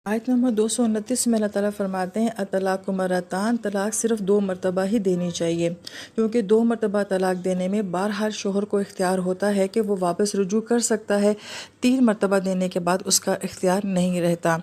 آیت نمبر 229 میں اللہ تعالیٰ فرماتے ہیں اطلاق مرتان، طلاق صرف 2 مرتبہ ہی دینی چاہیے، کیونکہ 2 مرتبہ طلاق دینے میں بہرحال شوہر کو اختیار ہوتا ہے کہ وہ واپس رجوع کر سکتا ہے، 3 مرتبہ دینے کے بعد اس کا اختیار نہیں رہتا۔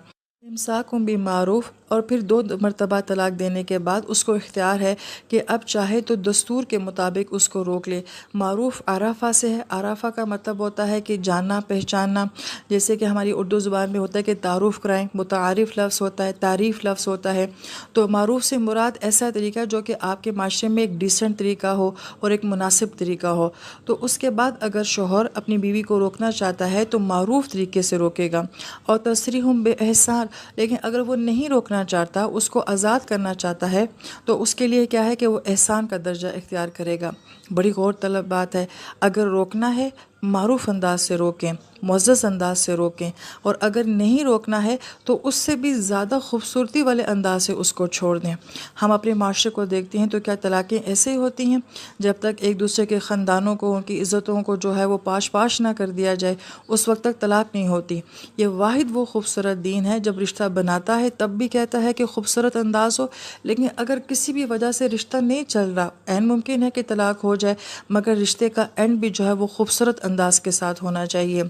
امساکم بالمعروف، اور پھر 2 مرتبہ طلاق دینے کے بعد اس کو اختیار ہے کہ اب چاہے تو دستور کے مطابق اس کو روک لے۔ معروف عرفہ سے ہے، عرفہ کا مطلب ہوتا ہے کہ جاننا پہچاننا، جیسے کہ ہماری اردو زبان میں ہوتا ہے کہ تعارف کرائیں، متعارف لفظ ہوتا ہے، تعریف لفظ ہوتا ہے۔ تو معروف سے مراد ایسا طریقہ جو کہ آپ کے معاشرے میں ایک ڈیسنٹ طریقہ ہو اور ایک مناسب طریقہ ہو۔ تو اس کے بعد اگر شوہر اپنی بیوی کو روکنا چاہتا ہے تو معروف طریقے سے روکے گا، اور تسریحم بے احسان، لیکن اگر وہ نہیں روکنا چاہتا، اس کو آزاد کرنا چاہتا ہے، تو اس کے لیے کیا ہے کہ وہ احسان کا درجہ اختیار کرے گا۔ بڑی غور طلب بات ہے، اگر روکنا ہے معروف انداز سے روکیں، معزز انداز سے روکیں، اور اگر نہیں روکنا ہے تو اس سے بھی زیادہ خوبصورتی والے انداز سے اس کو چھوڑ دیں۔ ہم اپنے معاشرے کو دیکھتے ہیں تو کیا طلاقیں ایسے ہی ہوتی ہیں؟ جب تک ایک دوسرے کے خاندانوں کو، ان کی عزتوں کو جو ہے وہ پاش پاش نہ کر دیا جائے، اس وقت تک طلاق نہیں ہوتی۔ یہ واحد وہ خوبصورت دین ہے، جب رشتہ بناتا ہے تب بھی کہتا ہے کہ خوبصورت انداز ہو، لیکن اگر کسی بھی وجہ سے رشتہ نہیں چل رہا، عین ممکن ہے کہ طلاق ہو جائے، مگر رشتے کا اینڈ بھی جو ہے وہ خوبصورت انداز کے ساتھ ہونا چاہیے۔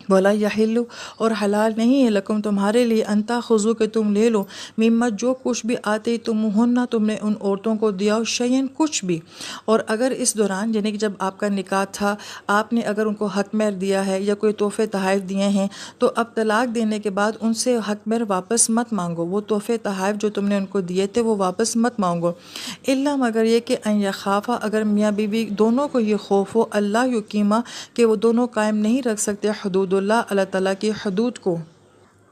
بولا یحل، اور حلال نہیں ہے لکم تمہارے لیے، انتا خضو کہ تم لے لو، مما جو کچھ بھی آتے تم نے ان عورتوں کو دیا، شیئن کچھ بھی۔ اور اگر اس دوران یعنی کہ جب آپ کا نکاح تھا، آپ نے اگر ان کو حق مہر دیا ہے یا کوئی تحفے تحائف دیے ہیں، تو اب طلاق دینے کے بعد ان سے حق مہر واپس مت مانگو، وہ تحفے تحائف جو تم نے ان کو دیے تھے وہ واپس مت مانگو، الا مگر یہ کہ ان یخافا، اگر میاں بیوی دونوں کو یہ خوف ہو، اللہ یقیمہ، کہ وہ دونوں قائم نہیں رکھ سکتے حدود اللہ تعالیٰ کی حدود کو۔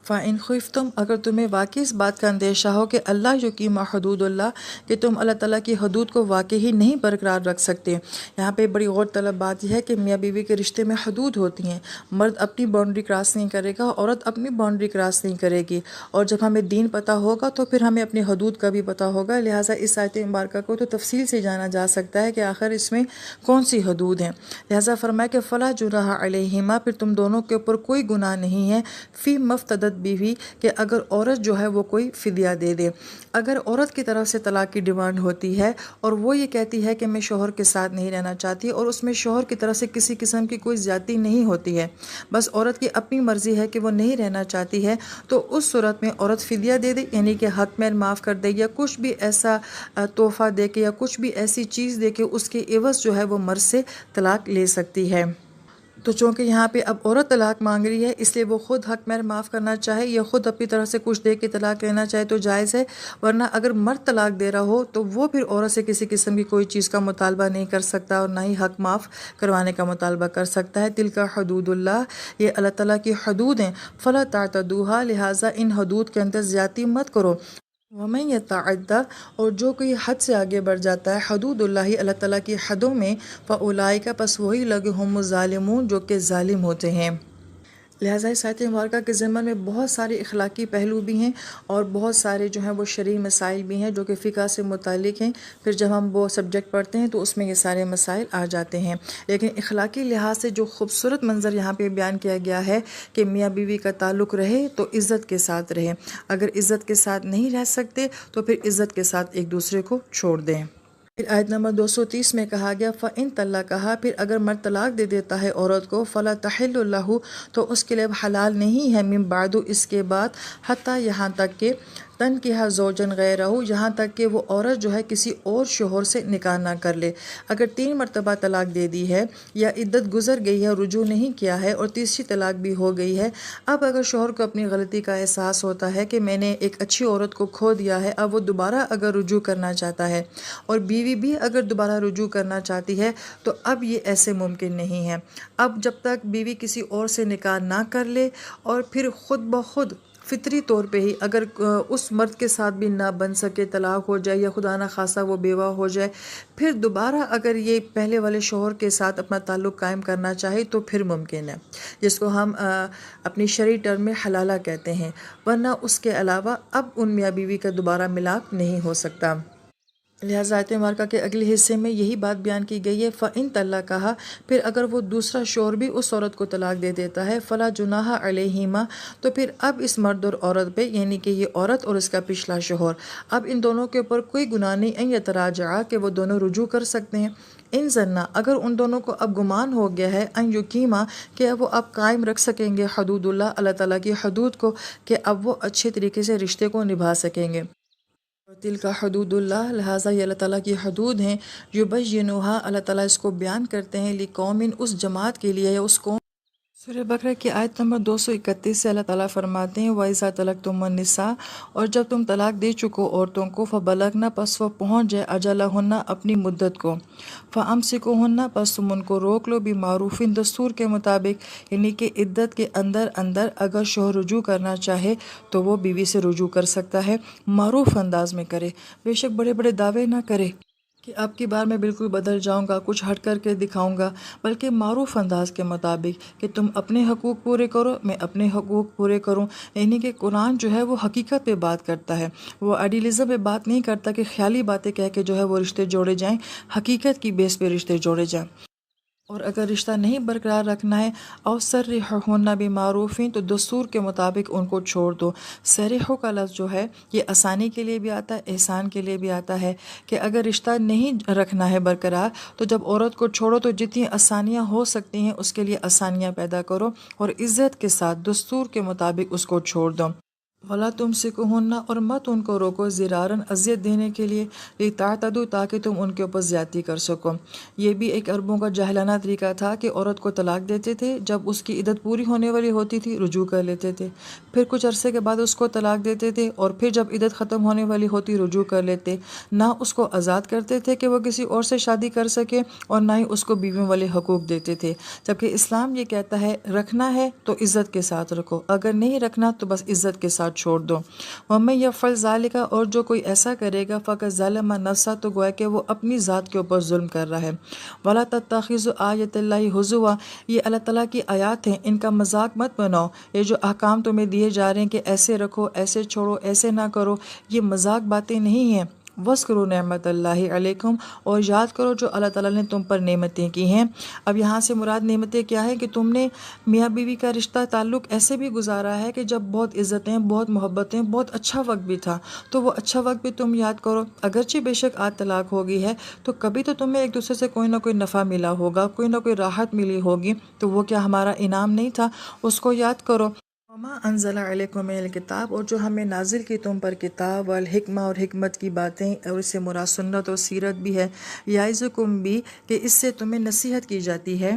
فَإِنْ خِفْتُمْ، اگر تمہیں واقعی اس بات کا اندیشہ ہو کہ اللہ یقیم حدود اللہ، کہ تم اللہ تعالیٰ کی حدود کو واقعی نہیں برقرار رکھ سکتے۔ یہاں پہ بڑی غور طلب بات یہ ہے کہ میاں بیوی کے رشتے میں حدود ہوتی ہیں، مرد اپنی باؤنڈری کراس نہیں کرے گا، عورت اپنی باؤنڈری کراس نہیں کرے گی، اور جب ہمیں دین پتہ ہوگا تو پھر ہمیں اپنی حدود کا بھی پتہ ہوگا، لہٰذا اس آیت مبارکہ کو تو تفصیل سے جانا جا سکتا ہے کہ آخر اس میں کون سی حدود ہیں۔ لہٰذا فرمایا کہ فلا جناح علیہما، پھر تم دونوں کے اوپر کوئی گناہ نہیں ہے، فی مفتدت بیوی، کہ اگر عورت جو ہے وہ کوئی فدیہ دے دے۔ اگر عورت کی طرف سے طلاق کی ڈیمانڈ ہوتی ہے اور وہ یہ کہتی ہے کہ میں شوہر کے ساتھ نہیں رہنا چاہتی، اور اس میں شوہر کی طرف سے کسی قسم کی کوئی زیادتی نہیں ہوتی ہے، بس عورت کی اپنی مرضی ہے کہ وہ نہیں رہنا چاہتی ہے، تو اس صورت میں عورت فدیہ دے دے، یعنی کہ حق مہر معاف کر دے، یا کچھ بھی ایسا تحفہ دے کے، یا کچھ بھی ایسی چیز دے کے اس کے عوض جو ہے وہ مرد سے طلاق لے سکتی ہے۔ تو چونکہ یہاں پہ اب عورت طلاق مانگ رہی ہے، اس لیے وہ خود حق مہر معاف کرنا چاہے یا خود اپنی طرف سے کچھ دے کے طلاق لینا چاہے تو جائز ہے، ورنہ اگر مرد طلاق دے رہا ہو تو وہ پھر عورت سے کسی قسم کی کوئی چیز کا مطالبہ نہیں کر سکتا، اور نہ ہی حق معاف کروانے کا مطالبہ کر سکتا ہے۔ تلک حدود اللہ، یہ اللہ تعالیٰ کی حدود ہیں، فلا تعتدوها، لہٰذا ان حدود کے اندر زیادتی مت کرو۔ وَمَن يَتَعَدَّ، اور جو کوئی حد سے آگے بڑھ جاتا ہے، حدود اللہ، اللہ تعالیٰ کی حدوں میں، فَأُولَٰئِکَ، پس وہی لوگ ہم الظالمون، جو کہ ظالم ہوتے ہیں۔ لہٰذا اس آیت مبارکہ کے ضمن میں بہت سارے اخلاقی پہلو بھی ہیں، اور بہت سارے جو ہیں وہ شرعی مسائل بھی ہیں جو کہ فقہ سے متعلق ہیں۔ پھر جب ہم وہ سبجیکٹ پڑھتے ہیں تو اس میں یہ سارے مسائل آ جاتے ہیں، لیکن اخلاقی لحاظ سے جو خوبصورت منظر یہاں پہ بیان کیا گیا ہے کہ میاں بیوی کا تعلق رہے تو عزت کے ساتھ رہے، اگر عزت کے ساتھ نہیں رہ سکتے تو پھر عزت کے ساتھ ایک دوسرے کو چھوڑ دیں۔ پھر آیت نمبر 230 میں کہا گیا فَإِن طَلَّقَهَا، پھر اگر مرد طلاق دے دیتا ہے عورت کو، فَلَا تَحِلُّ لَهُ، تو اس کے لیے اب حلال نہیں ہے، من بعد، اس کے بعد، حتیٰ یہاں تک کہ تنکحہ زوجن غیرہ، یہاں تک کہ وہ عورت جو ہے کسی اور شوہر سے نکاح نہ کر لے۔ اگر 3 مرتبہ طلاق دے دی ہے یا عدت گزر گئی ہے، رجوع نہیں کیا ہے، اور تیسری طلاق بھی ہو گئی ہے، اب اگر شوہر کو اپنی غلطی کا احساس ہوتا ہے کہ میں نے ایک اچھی عورت کو کھو دیا ہے، اب وہ دوبارہ اگر رجوع کرنا چاہتا ہے، اور بیوی بھی اگر دوبارہ رجوع کرنا چاہتی ہے، تو اب یہ ایسے ممکن نہیں ہے۔ اب جب تک بیوی کسی اور سے نکاح نہ کر لے، اور پھر خود بخود فطری طور پہ ہی اگر اس مرد کے ساتھ بھی نہ بن سکے، طلاق ہو جائے، یا خدا نہ خواستہ وہ بیوہ ہو جائے، پھر دوبارہ اگر یہ پہلے والے شوہر کے ساتھ اپنا تعلق قائم کرنا چاہے تو پھر ممکن ہے، جس کو ہم اپنی شرعی ٹرم میں حلالہ کہتے ہیں، ورنہ اس کے علاوہ اب ان میاں بیوی کا دوبارہ ملاپ نہیں ہو سکتا۔ لہٰذا آیت مبارکہ کے اگلے حصے میں یہی بات بیان کی گئی ہے، فَإِن طَلَّقَهَا، پھر اگر وہ دوسرا شوہر بھی اس عورت کو طلاق دے دیتا ہے، فَلَا جُنَاحَ عَلَيْهِمَا، تو پھر اب اس مرد اور عورت پہ، یعنی کہ یہ عورت اور اس کا پچھلا شوہر، اب ان دونوں کے اوپر کوئی گناہ نہیں، ان یتراجعا، کہ وہ دونوں رجوع کر سکتے ہیں، ان ظنا، اگر ان دونوں کو اب گمان ہو گیا ہے، ان یقیما، کہ وہ اب قائم رکھ سکیں گے حدود اللہ تعالیٰ کی حدود کو، کہ اب وہ اچھے طریقے سے رشتے کو نبھا سکیں گے۔ تل کا حدود اللہ، لہٰذا یہ اللہ تعالیٰ کی حدود ہیں، یبینوہا، اللہ تعالیٰ اس کو بیان کرتے ہیں، لقوم، اس جماعت کے لیے یا اس قوم۔ سورہ بقرہ کی آیت نمبر 231 سے اللہ تعالیٰ فرماتے ہیں، وَإِذَا طَلَقْتُمُ النِّسَاءَ، اور جب تم طلاق دے چکو عورتوں کو، فَبَلَغْنَ، پس وہ پہنچ جائے، أَجَلَهُنَّ، اپنی مدت کو، فَأَمْسِكُوهُنَّ، پس تم ان کو روک لو، بِمَعْرُوفٍ، دستور کے مطابق، یعنی کہ عدت کے اندر اگر شوہر رجوع کرنا چاہے تو وہ بیوی سے رجوع کر سکتا ہے، معروف انداز میں کرے، بے شک بڑے بڑے دعوے نہ کرے کہ اب کی بار میں بالکل بدل جاؤں گا، کچھ ہٹ کر کے دکھاؤں گا، بلکہ معروف انداز کے مطابق کہ تم اپنے حقوق پورے کرو، میں اپنے حقوق پورے کروں، یعنی کہ قرآن جو ہے وہ حقیقت پہ بات کرتا ہے، وہ آئیڈیلزم پہ بات نہیں کرتا کہ خیالی باتیں کہہ کے جو ہے وہ رشتے جوڑے جائیں، حقیقت کی بیس پہ رشتے جوڑے جائیں۔ اور اگر رشتہ نہیں برقرار رکھنا ہے، او سرحوہن بمعروف، تو دستور کے مطابق ان کو چھوڑ دو۔ سرحو کا لفظ جو ہے یہ آسانی کے لیے بھی آتا ہے، احسان کے لیے بھی آتا ہے، کہ اگر رشتہ نہیں رکھنا ہے برقرار تو جب عورت کو چھوڑو تو جتنی آسانیاں ہو سکتی ہیں اس کے لیے آسانیاں پیدا کرو، اور عزت کے ساتھ دستور کے مطابق اس کو چھوڑ دو۔ وَلَا تُمْسِكُوهُنَّ، اور مت ان کو روکو، زراراً، اذیت دینے کے لیے، لِتَعْتَدُوا، تاکہ تم ان کے اوپر زیادتی کر سکو۔ یہ بھی ایک عربوں کا جاہلانہ طریقہ تھا کہ عورت کو طلاق دیتے تھے، جب اس کی عدت پوری ہونے والی ہوتی تھی رجوع کر لیتے تھے، پھر کچھ عرصے کے بعد اس کو طلاق دیتے تھے، اور پھر جب عدت ختم ہونے والی ہوتی رجوع کر لیتے، نہ اس کو آزاد کرتے تھے کہ وہ کسی اور سے شادی کر سکے، اور نہ ہی اس کو بیویوں والے حقوق دیتے تھے، جبکہ اسلام یہ کہتا ہے رکھنا ہے تو عزت کے ساتھ رکھو، اگر نہیں رکھنا تو بس عزت کے ساتھ چھوڑ دو۔ وَمَن يَفْعَلْ ذَلِكَ، اور جو کوئی ایسا کرے گا، فَقَدْ ظَلَمَ نَفْسَهُ، تو گویا کہ وہ اپنی ذات کے اوپر ظلم کر رہا ہے۔ وَلَا تَتَّخِذُوا آیَاتِ اللَّهِ هُزُوًا، یہ اللہ تعالیٰ کی آیات ہیں، ان کا مذاق مت بناؤ، یہ جو احکام تمہیں دیے جا رہے ہیں کہ ایسے رکھو، ایسے چھوڑو، ایسے نہ کرو، یہ مذاق باتیں نہیں ہیں۔ وَاذْكُرُوا نِعْمَتَ اللَّهِ عَلَيْكُمْ، اور یاد کرو جو اللہ تعالیٰ نے تم پر نعمتیں کی ہیں۔ اب یہاں سے مراد نعمتیں کیا ہے کہ تم نے میاں بیوی کا رشتہ تعلق ایسے بھی گزارا ہے کہ جب بہت عزتیں، بہت محبتیں، بہت اچھا وقت بھی تھا، تو وہ اچھا وقت بھی تم یاد کرو، اگرچہ بے شک آج طلاق ہو گئی ہے تو کبھی تو تمہیں ایک دوسرے سے کوئی نہ کوئی نفع ملا ہوگا، کوئی نہ کوئی راحت ملی ہوگی، تو وہ کیا ہمارا انعام نہیں تھا، اس کو یاد کرو۔ وَمَا أَنزَلَ عَلَيْكُم مِّنَ الْكِتَابِ، اور جو ہم نے نازل کی تم پر کتاب، والحکمہ، اور حکمت کی باتیں، اور اس سے مراد سنت اور سیرت بھی ہے، یعظکم بھی، کہ اس سے تمہیں نصیحت کی جاتی ہے۔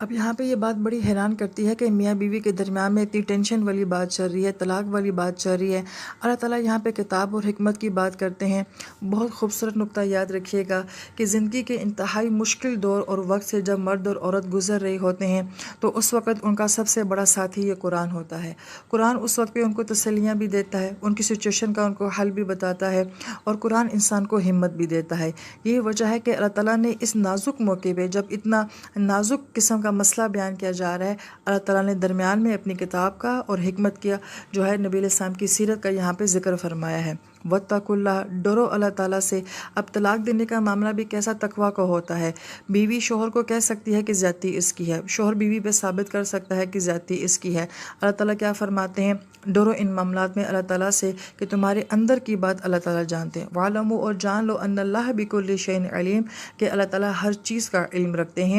اب یہاں پہ یہ بات بڑی حیران کرتی ہے کہ میاں بیوی کے درمیان میں اتنی ٹینشن والی بات چل رہی ہے، طلاق والی بات چل رہی ہے، اللہ تعالیٰ یہاں پہ کتاب اور حکمت کی بات کرتے ہیں۔ بہت خوبصورت نقطہ یاد رکھیے گا کہ زندگی کے انتہائی مشکل دور اور وقت سے جب مرد اور عورت گزر رہے ہوتے ہیں تو اس وقت ان کا سب سے بڑا ساتھی یہ قرآن ہوتا ہے۔ قرآن اس وقت پہ ان کو تسلیاں بھی دیتا ہے، ان کی سچویشن کا ان کو حل بھی بتاتا ہے، اور قرآن انسان کو ہمت بھی دیتا ہے۔ یہ وجہ ہے کہ اللہ تعالیٰ نے اس نازک موقع پہ، جب اتنا نازک قسم کا مسئلہ بیان کیا جا رہا ہے، اللہ تعالیٰ نے درمیان میں اپنی کتاب کا اور حکمت کیا جو ہے نبی علیہ السلام کی سیرت کا یہاں پہ ذکر فرمایا ہے۔ وَاتَّقُوا اللَّهَ، ڈرو اللہ تعالیٰ سے۔ اب طلاق دینے کا معاملہ بھی کیسا تقویٰ کا ہوتا ہے، بیوی شوہر کو کہہ سکتی ہے کہ زیادتی اس کی ہے، شوہر بیوی پہ ثابت کر سکتا ہے کہ زیادتی اس کی ہے۔ اللہ تعالیٰ کیا فرماتے ہیں، ڈرو ان معاملات میں اللہ تعالیٰ سے کہ تمہارے اندر کی بات اللہ تعالیٰ جانتے ہیں۔ وَاعْلَمُوا، اور جان لو، أَنَّ اللَّهَ بِكُلِّ شَيْءٍ عَلِيمٌ، کہ اللہ تعالیٰ ہر چیز کا علم رکھتے ہیں۔